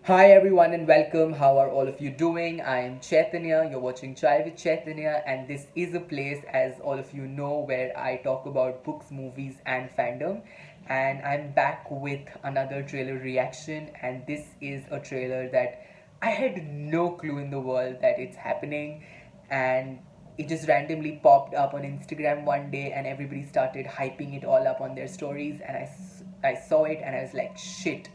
Hi everyone and welcome. How are all of you doing? I am Chaitanya. You're watching Chai with Chaitanya, and this is a place, as all of you know, where I talk about books, movies, and fandom. And I'm back with another trailer reaction, and this is a trailer that I had no clue in the world that it's happening, and it just randomly popped up on Instagram one day, and everybody started hyping it all up on their stories, and I saw it, and I was like, shit,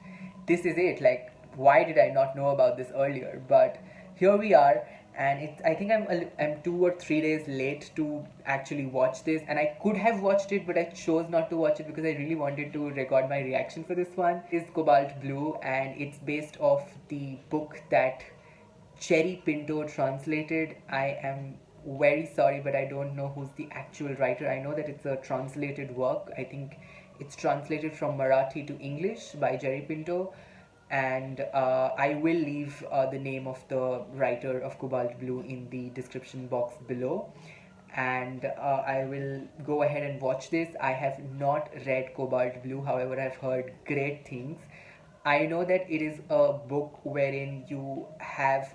this is it. Like, why did I not know about this earlier? But here we are, and it's, I think I'm 2 or 3 days late to actually watch this, and I could have watched it, but I chose not to watch it because I really wanted to record my reaction for this one. It's Cobalt Blue, and it's based off the book that Jerry Pinto translated. I am very sorry, but I don't know who's the actual writer. I know that it's a translated work. I think it's translated from Marathi to English by Jerry Pinto. And I will leave the name of the writer of Cobalt Blue in the description box below. And I will go ahead and watch this. I have not read Cobalt Blue, however, I've heard great things. I know that it is a book wherein you have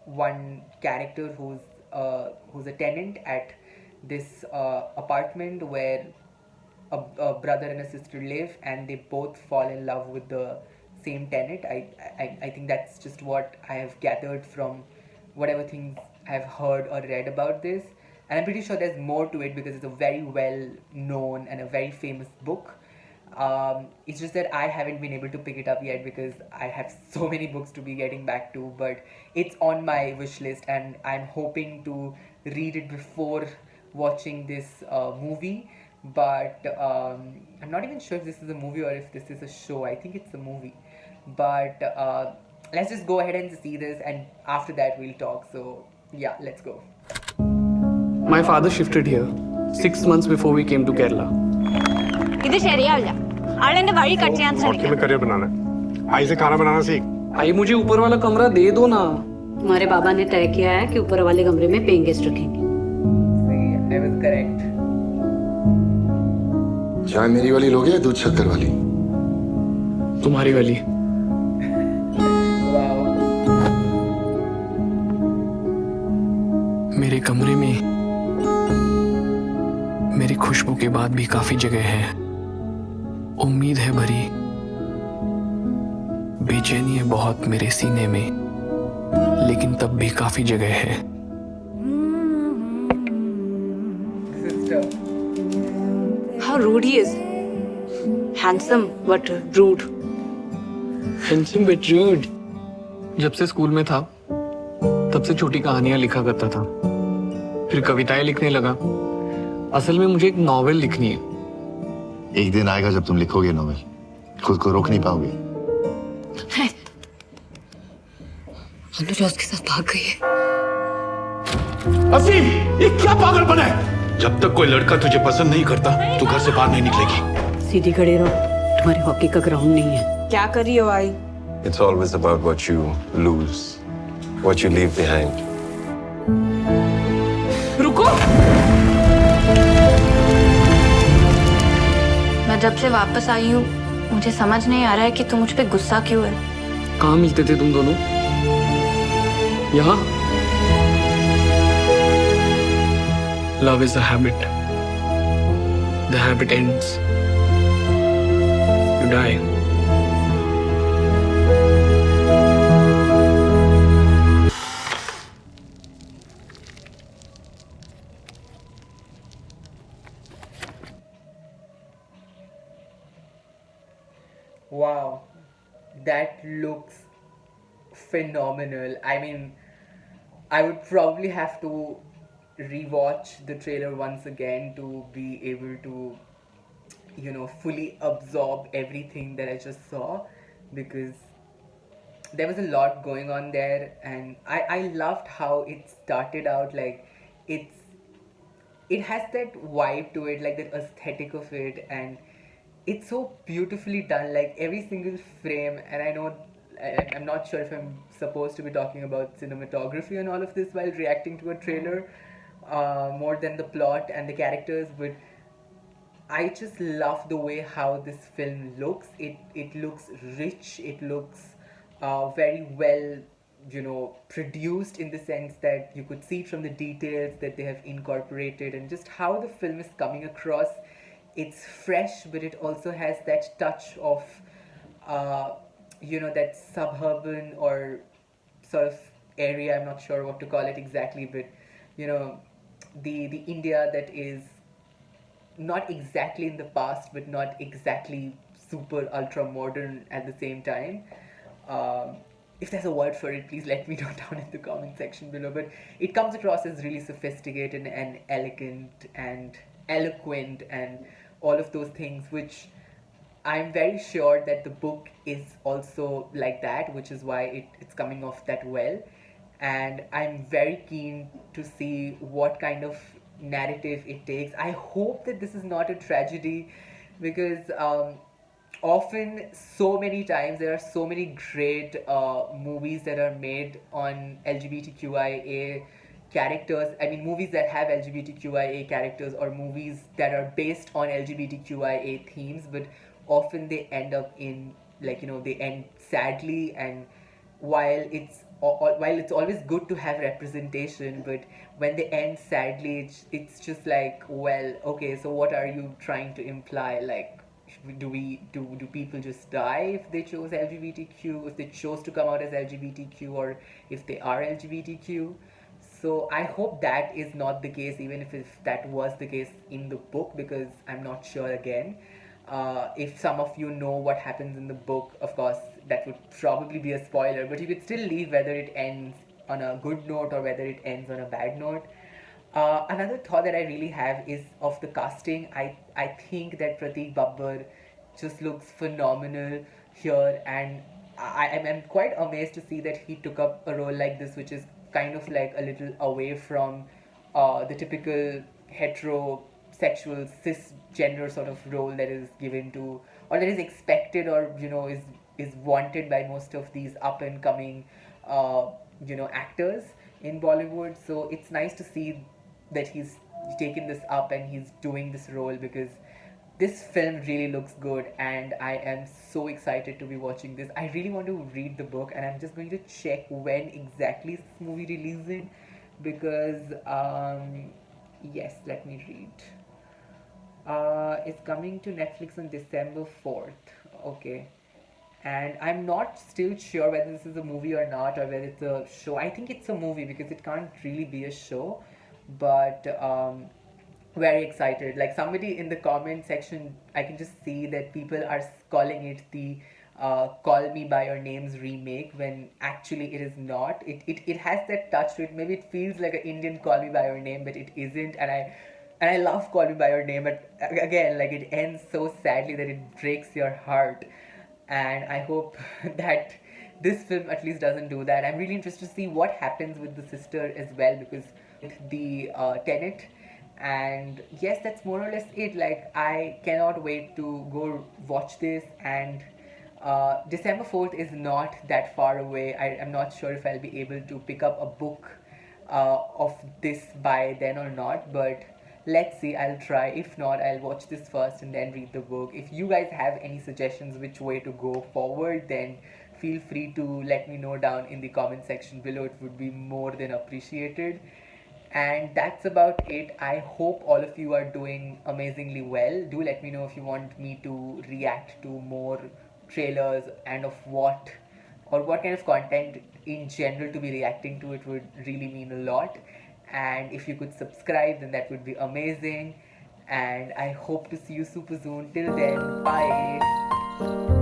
one character who's a tenant at this apartment where a brother and a sister live, and they both fall in love with the same tenant. I think that's just what I have gathered from whatever things I've heard or read about this, and I'm pretty sure there's more to it because it's a very well known and a very famous book. It's just that I haven't been able to pick it up yet because I have so many books to be getting back to, but it's on my wish list, and I'm hoping to read it before watching this movie. But I'm not even sure if this is a movie or if this is a show. I think it's a movie. But let's just go ahead and see this, and after that we'll talk. So yeah, let's go. My father shifted here 6 months before we came to Kerala. ഇത് ശരിയാവില്ല. ആളെന്റെ വഴി cut ചെയ്യാൻ ശ്രമിക്കും. Career बनाना है। आई से खाना बनाना सीख। आई मुझे ऊपर वाला कमरा दे दो ना। तुम्हारे बाबा ने तय किया है कि ऊपर वाले कमरे में पेइंग गेस्ट रखेंगे। See, I was correct. चाय मेरी वाली लोगे या दूध शक्कर वाली? तुम्हारी वाली। Wow. मेरे कमरे में मेरी खुशबू के बाद भी काफी जगह है। उम्मीद है भरी, बेचैनी है बहुत मेरे सीने में, लेकिन तब भी काफी जगह है। Sister. How rude he is. Handsome but rude. Handsome but rude. जब से स्कूल में था तब से छोटी कहानियां लिखा करता था, फिर कविताएं लिखने लगा। असल में मुझे एक नॉवेल लिखनी है। एक दिन आएगा जब तुम लिखोगे नॉवेल, खुद को रोक नहीं पाओगे। अनुजा उसके साथ भाग गई है। असीम, ये क्या पागलपन है? जब तक कोई लड़का तुझे पसंद नहीं करता, तू घर से बाहर नहीं निकलेगी। सीधी खड़े रहो, तुम्हारे हॉकी का ग्राउंड नहीं है। क्या कर रही हो आई? It's always about what you lose, what you leave behind. रुको। मैं जब से वापस आई हूँ मुझे समझ नहीं आ रहा है कि तू मुझ पे गुस्सा क्यों है। कहाँ मिलते थे तुम दोनों? यहाँ? Love is a habit. The habit ends. You die. Wow, that looks phenomenal. I mean, I would probably have to rewatch the trailer once again to be able to, fully absorb everything that I just saw, because there was a lot going on there, and I loved how it started out. Like, it has that vibe to it, like that aesthetic of it, and it's so beautifully done, like every single frame. And I know I'm not sure if I'm supposed to be talking about cinematography and all of this while reacting to a trailer, more than the plot and the characters, but I just love the way how this film looks. It looks rich, it looks very well, produced, in the sense that you could see from the details that they have incorporated and just how the film is coming across. It's fresh, but it also has that touch of, uh, that suburban or sort of area. I'm not sure what to call it exactly, but you know, the India that is not exactly in the past, but not exactly super ultra modern at the same time. Um, if there's a word for it, please let me know down in the comment section below. But it comes across as really sophisticated and elegant and eloquent and all of those things, which I'm very sure that the book is also like that, which is why it's coming off that well. And I'm very keen to see what kind of narrative it takes. I hope that this is not a tragedy, because often, so many times, there are so many great movies that are made on LGBTQIA characters. I mean, movies that have LGBTQIA characters, or movies that are based on LGBTQIA themes, but often they end up in, like, they end sadly. And while it's always good to have representation, but when they end sadly, it's just like, well, okay, so what are you trying to imply? Like, do people just die if they chose LGBTQ, if they chose to come out as LGBTQ, or if they are LGBTQ? So I hope that is not the case, even if that was the case in the book, because I'm not sure again. If some of you know what happens in the book, of course, that would probably be a spoiler, but you could still leave whether it ends on a good note or whether it ends on a bad note. Another thought that I really have is of the casting. I think that Prateik Babbar just looks phenomenal here, and I'm quite amazed to see that he took up a role like this, which is kind of like a little away from the typical heterosexual cisgender sort of role that is given to, or that is expected, or is wanted by most of these up and coming actors in Bollywood. So it's nice to see that he's taken this up and he's doing this role, because this film really looks good and I am so excited to be watching this. I really want to read the book, and I'm just going to check when exactly is this movie releasing, because yes, let me read. It's coming to Netflix on December 4th. Okay. And I'm not still sure whether this is a movie or not, or whether it's a show. I think it's a movie, because it can't really be a show. But very excited. Like, somebody in the comment section, I can just see that people are calling it the Call Me By Your Names remake, when actually it is not. It has that touch to it. Maybe it feels like an Indian Call Me By Your Name, but it isn't. And I love Call Me By Your Name, but again, like, it ends so sadly that it breaks your heart. And I hope that this film at least doesn't do that. I'm really interested to see what happens with the sister as well, because the Tenet. And yes, that's more or less it. Like, I cannot wait to go watch this. And December 4th is not that far away. I'm not sure if I'll be able to pick up a book of this by then or not, but let's see. I'll try. If not, I'll watch this first and then read the book. If you guys have any suggestions which way to go forward, then feel free to let me know down in the comment section below. It would be more than appreciated. And that's about it. I hope all of you are doing amazingly well. Do let me know if you want me to react to more trailers, and of what, or what kind of content in general to be reacting to. It would really mean a lot. And if you could subscribe, then that would be amazing. And I hope to see you super soon. Till then, bye.